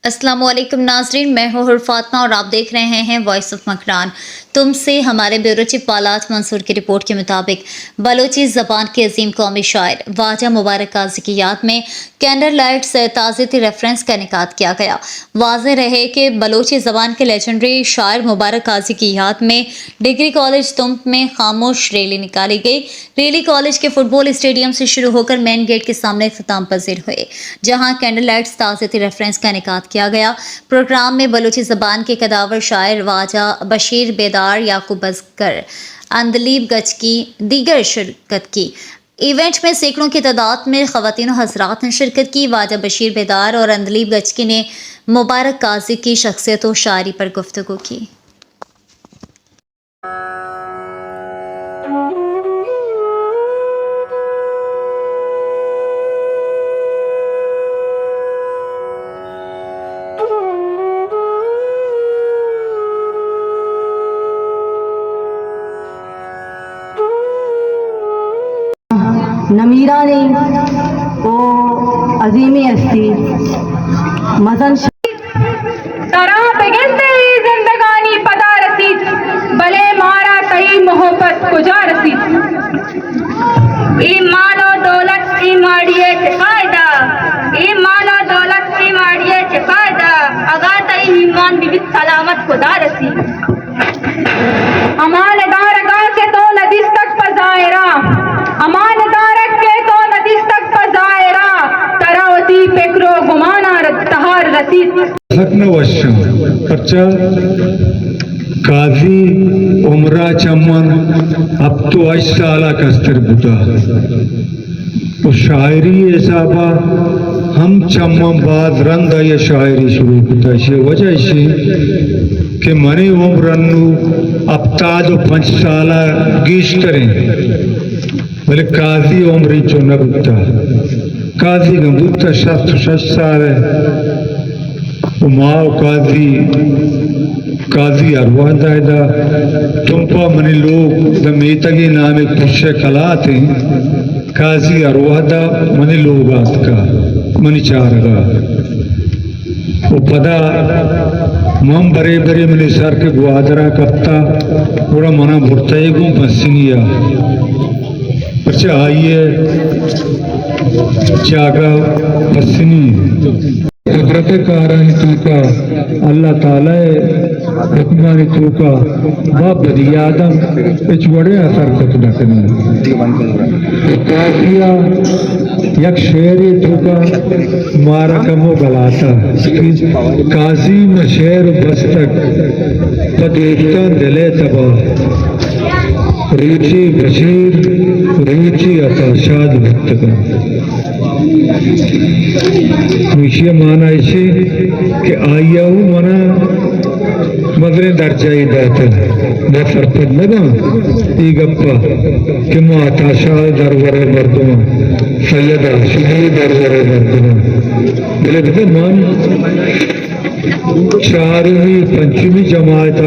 अस्सलाम वालेकुम नाजरीन, मैं हूँ फातिमा और आप देख रहे हैं वॉइस ऑफ मकरान। तुमसे हमारे ब्यूरो चीफ पालात मंसूर की रिपोर्ट के मुताबिक बलोची ज़बान के अजीम कौमी शायर ख्वाजा मुबारक काजी की याद में कैंडल लाइट से ताज़ियती रेफरेंस का इनेकाद किया गया। वाज़ेह रहे कि बलोची ज़बान के लेजेंडरी शायर मुबारक काजी की याद में डिग्री कॉलेज तुम में खामोश रैली निकाली गई। रैली कॉलेज के फुटबॉल स्टेडियम से शुरू होकर मेन गेट के सामने इख्तिताम पजीर हुए, जहाँ कैंडल लाइट्स ताज़ियती रेफरेंस का इनेकाद किया गया। प्रोग्राम में बलूची ज़बान के कदावर शायर ख्वाजा बशीर बेदार, याकूब असगर, अंदलीब गच की दीगर शिरकत की। इवेंट में सैकड़ों की तादाद में ख़वातीन और हज़रात ने शिरकत की। ख्वाजा बशीर बेदार और अंदलीब गचकी ने मुबारक काजी की शख्सियत और शायरी पर गुफ्तगू की। नमीरा ने ओ अजीमी हस्ती मजन तरह बिगनते ही जिंदगानी पता रसीद, भले मारा तई मोहब्बत कुजा रसीद। ईमान और दौलत की माड़िए के फायदा, ईमान और दौलत की माड़िए के फायदा, अगा तई ईमान भी सलामत खुदा रसीद। अमानदार अगा के तो नदिस तक पजायरा, अमानदार के तो नदिस तक पजायरा, तरावती पेकरो गुमाना तहार रसीद। वर्षం पर्चा काजी उमरा चमन अब तो 8 साल कस्तर बुता तो शायरी हिसाबा हम चम्मम बाद रंदा ये शायरी शुरू होता है। वजह से कि मनी उम्रन्नु अब ताज 5 साल गीश करें बोले काजी उम्री जो न बुता काजी का बुता 6 साल माओ काजी अरवाह जायदा तुम तो मनी लोग दमेतगी नाम एक पुष्य कला थे काजी अरवाह दा मनी लोग आत का मनी चारगा वो पदा मम बरे बरे मनी सर के गुआदरा कप्ता पूरा मना बुरते गो पसिनिया परचा आइए जागा पसिनी कुदरत कारण तूका अल्लाह ताला हुक्मानी तूका बाप बदी आदम इच बड़े असर कुछ नकनी काफिया यक शेरी तूका मारा कमो गलाता काजी में शेर बस्तक पदेता दिले तबा रीची बशीर रीची अता शाद भक्तका विषय माना ऐसे कि आया हूँ मना मदरे दर्जाई दाता मैं सरपद लगा ई गप्पा कि माता शाह दरबारे मर्दमा सैयदा शुभी दरबारे मर्दमा बोले बेटा मान 4वीं 5वीं जमात